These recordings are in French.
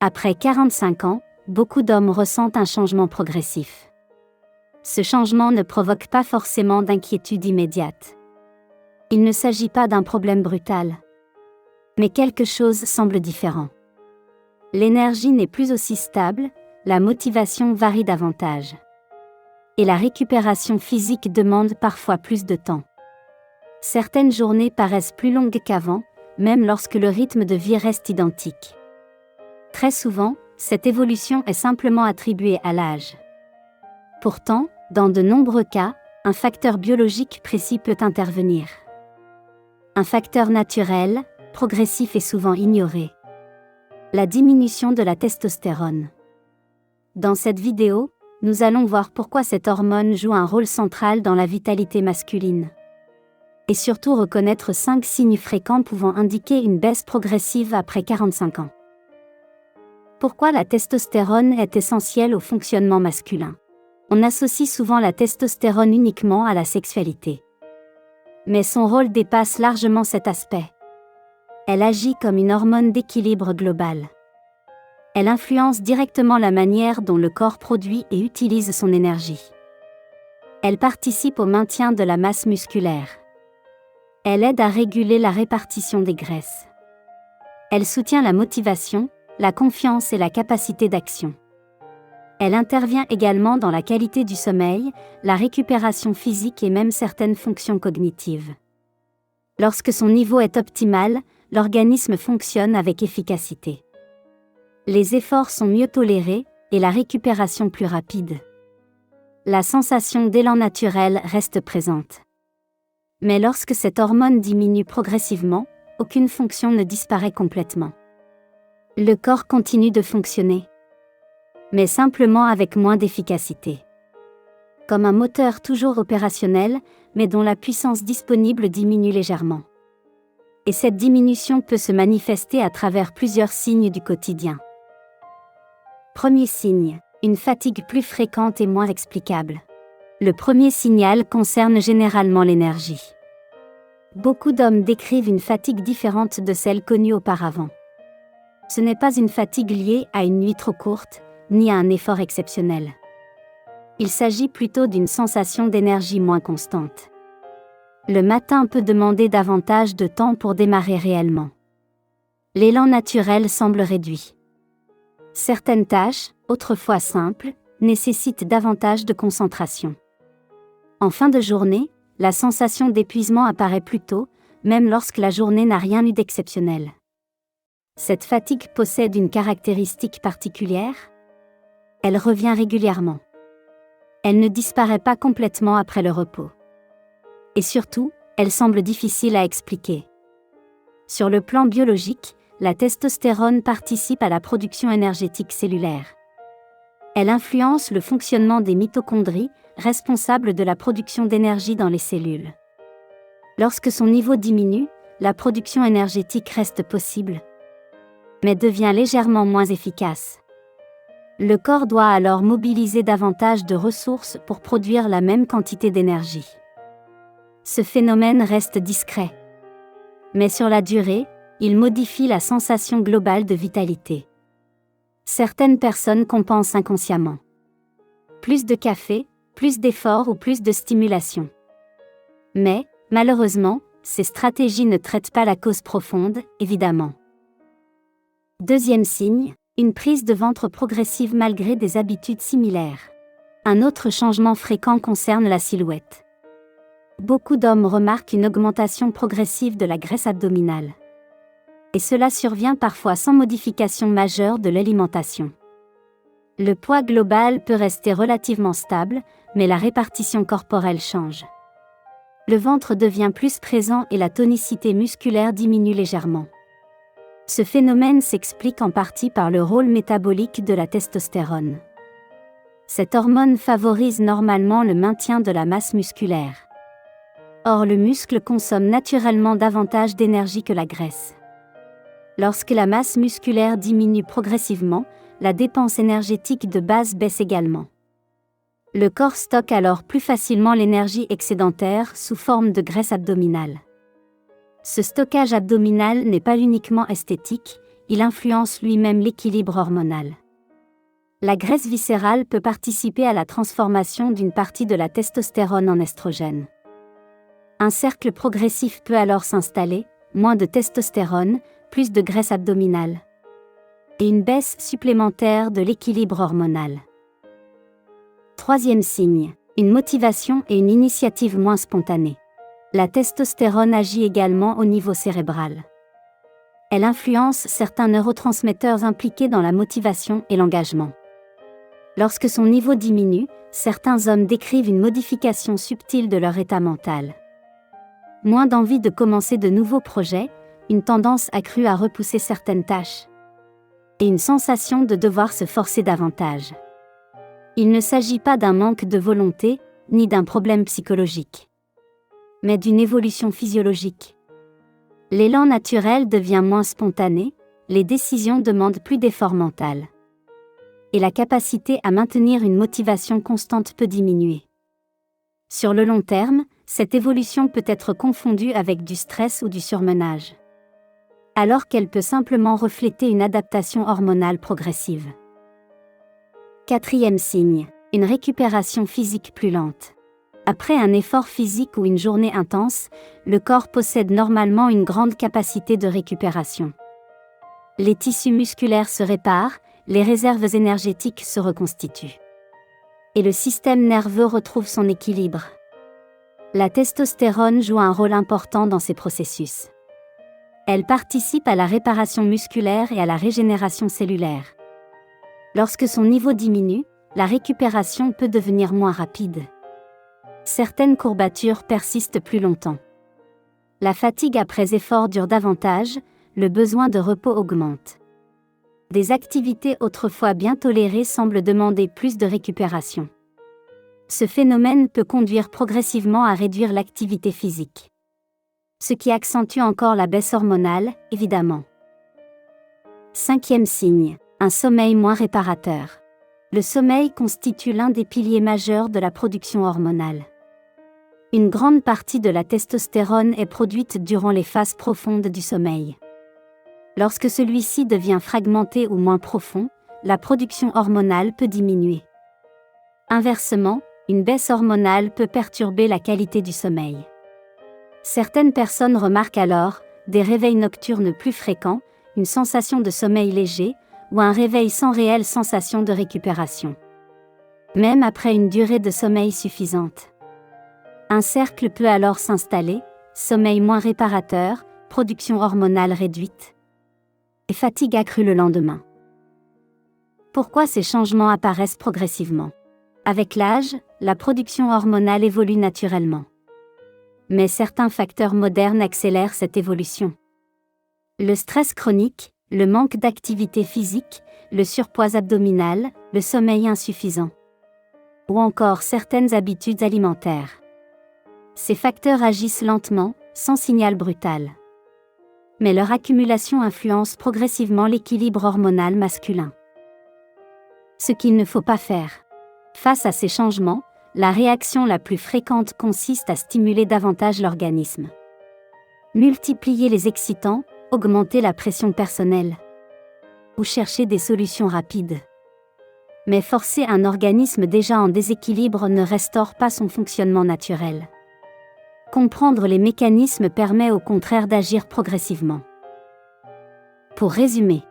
Après 45 ans, beaucoup d'hommes ressentent un changement progressif. Ce changement ne provoque pas forcément d'inquiétude immédiate. Il ne s'agit pas d'un problème brutal. Mais quelque chose semble différent. L'énergie n'est plus aussi stable, la motivation varie davantage. Et la récupération physique demande parfois plus de temps. Certaines journées paraissent plus longues qu'avant, même lorsque le rythme de vie reste identique. Très souvent, cette évolution est simplement attribuée à l'âge. Pourtant, dans de nombreux cas, un facteur biologique précis peut intervenir. Un facteur naturel, progressif et souvent ignoré. La diminution de la testostérone. Dans cette vidéo, nous allons voir pourquoi cette hormone joue un rôle central dans la vitalité masculine. Et surtout reconnaître 5 signes fréquents pouvant indiquer une baisse progressive après 45 ans. Pourquoi la testostérone est essentielle au fonctionnement masculin? On associe souvent la testostérone uniquement à la sexualité. Mais son rôle dépasse largement cet aspect. Elle agit comme une hormone d'équilibre global. Elle influence directement la manière dont le corps produit et utilise son énergie. Elle participe au maintien de la masse musculaire. Elle aide à réguler la répartition des graisses. Elle soutient la motivation, la confiance et la capacité d'action. Elle intervient également dans la qualité du sommeil, la récupération physique et même certaines fonctions cognitives. Lorsque son niveau est optimal, l'organisme fonctionne avec efficacité. Les efforts sont mieux tolérés et la récupération plus rapide. La sensation d'élan naturel reste présente. Mais lorsque cette hormone diminue progressivement, aucune fonction ne disparaît complètement. Le corps continue de fonctionner, mais simplement avec moins d'efficacité. Comme un moteur toujours opérationnel, mais dont la puissance disponible diminue légèrement. Et cette diminution peut se manifester à travers plusieurs signes du quotidien. Premier signe, une fatigue plus fréquente et moins explicable. Le premier signal concerne généralement l'énergie. Beaucoup d'hommes décrivent une fatigue différente de celle connue auparavant. Ce n'est pas une fatigue liée à une nuit trop courte, ni à un effort exceptionnel. Il s'agit plutôt d'une sensation d'énergie moins constante. Le matin peut demander davantage de temps pour démarrer réellement. L'élan naturel semble réduit. Certaines tâches, autrefois simples, nécessitent davantage de concentration. En fin de journée, la sensation d'épuisement apparaît plus tôt, même lorsque la journée n'a rien eu d'exceptionnel. Cette fatigue possède une caractéristique particulière. Elle revient régulièrement. Elle ne disparaît pas complètement après le repos. Et surtout, elle semble difficile à expliquer. Sur le plan biologique, la testostérone participe à la production énergétique cellulaire. Elle influence le fonctionnement des mitochondries, responsables de la production d'énergie dans les cellules. Lorsque son niveau diminue, la production énergétique reste possible, mais devient légèrement moins efficace. Le corps doit alors mobiliser davantage de ressources pour produire la même quantité d'énergie. Ce phénomène reste discret. Mais sur la durée, il modifie la sensation globale de vitalité. Certaines personnes compensent inconsciemment. Plus de café, plus d'efforts ou plus de stimulation. Mais, malheureusement, ces stratégies ne traitent pas la cause profonde, évidemment. Deuxième signe, une prise de ventre progressive malgré des habitudes similaires. Un autre changement fréquent concerne la silhouette. Beaucoup d'hommes remarquent une augmentation progressive de la graisse abdominale. Et cela survient parfois sans modification majeure de l'alimentation. Le poids global peut rester relativement stable, mais la répartition corporelle change. Le ventre devient plus présent et la tonicité musculaire diminue légèrement. Ce phénomène s'explique en partie par le rôle métabolique de la testostérone. Cette hormone favorise normalement le maintien de la masse musculaire. Or, le muscle consomme naturellement davantage d'énergie que la graisse. Lorsque la masse musculaire diminue progressivement, la dépense énergétique de base baisse également. Le corps stocke alors plus facilement l'énergie excédentaire sous forme de graisse abdominale. Ce stockage abdominal n'est pas uniquement esthétique, il influence lui-même l'équilibre hormonal. La graisse viscérale peut participer à la transformation d'une partie de la testostérone en estrogène. Un cercle progressif peut alors s'installer, moins de testostérone, plus de graisse abdominale. Et une baisse supplémentaire de l'équilibre hormonal. Troisième signe, une motivation et une initiative moins spontanée. La testostérone agit également au niveau cérébral. Elle influence certains neurotransmetteurs impliqués dans la motivation et l'engagement. Lorsque son niveau diminue, certains hommes décrivent une modification subtile de leur état mental. Moins d'envie de commencer de nouveaux projets, une tendance accrue à repousser certaines tâches. Et une sensation de devoir se forcer davantage. Il ne s'agit pas d'un manque de volonté, ni d'un problème psychologique, mais d'une évolution physiologique. L'élan naturel devient moins spontané, les décisions demandent plus d'efforts mentaux. Et la capacité à maintenir une motivation constante peut diminuer. Sur le long terme, cette évolution peut être confondue avec du stress ou du surmenage, alors qu'elle peut simplement refléter une adaptation hormonale progressive. Quatrième signe, une récupération physique plus lente. Après un effort physique ou une journée intense, le corps possède normalement une grande capacité de récupération. Les tissus musculaires se réparent, les réserves énergétiques se reconstituent. Et le système nerveux retrouve son équilibre. La testostérone joue un rôle important dans ces processus. Elle participe à la réparation musculaire et à la régénération cellulaire. Lorsque son niveau diminue, la récupération peut devenir moins rapide. Certaines courbatures persistent plus longtemps. La fatigue après effort dure davantage, le besoin de repos augmente. Des activités autrefois bien tolérées semblent demander plus de récupération. Ce phénomène peut conduire progressivement à réduire l'activité physique. Ce qui accentue encore la baisse hormonale, évidemment. Cinquième signe, un sommeil moins réparateur. Le sommeil constitue l'un des piliers majeurs de la production hormonale. Une grande partie de la testostérone est produite durant les phases profondes du sommeil. Lorsque celui-ci devient fragmenté ou moins profond, la production hormonale peut diminuer. Inversement, une baisse hormonale peut perturber la qualité du sommeil. Certaines personnes remarquent alors des réveils nocturnes plus fréquents, une sensation de sommeil léger, ou un réveil sans réelle sensation de récupération. Même après une durée de sommeil suffisante. Un cercle peut alors s'installer, sommeil moins réparateur, production hormonale réduite, et fatigue accrue le lendemain. Pourquoi ces changements apparaissent progressivement ? Avec l'âge, la production hormonale évolue naturellement. Mais certains facteurs modernes accélèrent cette évolution. Le stress chronique, le manque d'activité physique, le surpoids abdominal, le sommeil insuffisant. Ou encore certaines habitudes alimentaires. Ces facteurs agissent lentement, sans signal brutal. Mais leur accumulation influence progressivement l'équilibre hormonal masculin. Ce qu'il ne faut pas faire. Face à ces changements, la réaction la plus fréquente consiste à stimuler davantage l'organisme. Multiplier les excitants, augmenter la pression personnelle. Ou chercher des solutions rapides. Mais forcer un organisme déjà en déséquilibre ne restaure pas son fonctionnement naturel. Comprendre les mécanismes permet au contraire d'agir progressivement. Pour résumer,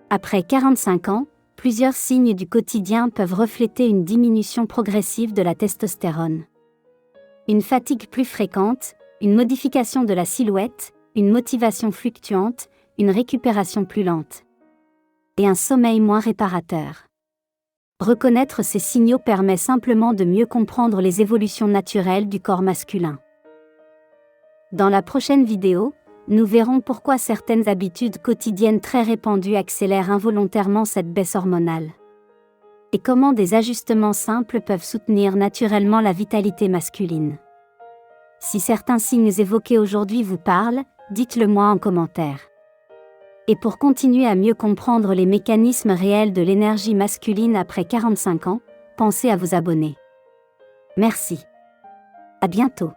après 45 ans, plusieurs signes du quotidien peuvent refléter une diminution progressive de la testostérone. Une fatigue plus fréquente, une modification de la silhouette, une motivation fluctuante, une récupération plus lente. Et un sommeil moins réparateur. Reconnaître ces signaux permet simplement de mieux comprendre les évolutions naturelles du corps masculin. Dans la prochaine vidéo, nous verrons pourquoi certaines habitudes quotidiennes très répandues accélèrent involontairement cette baisse hormonale. Et comment des ajustements simples peuvent soutenir naturellement la vitalité masculine. Si certains signes évoqués aujourd'hui vous parlent, dites-le moi en commentaire. Et pour continuer à mieux comprendre les mécanismes réels de l'énergie masculine après 45 ans, pensez à vous abonner. Merci. À bientôt.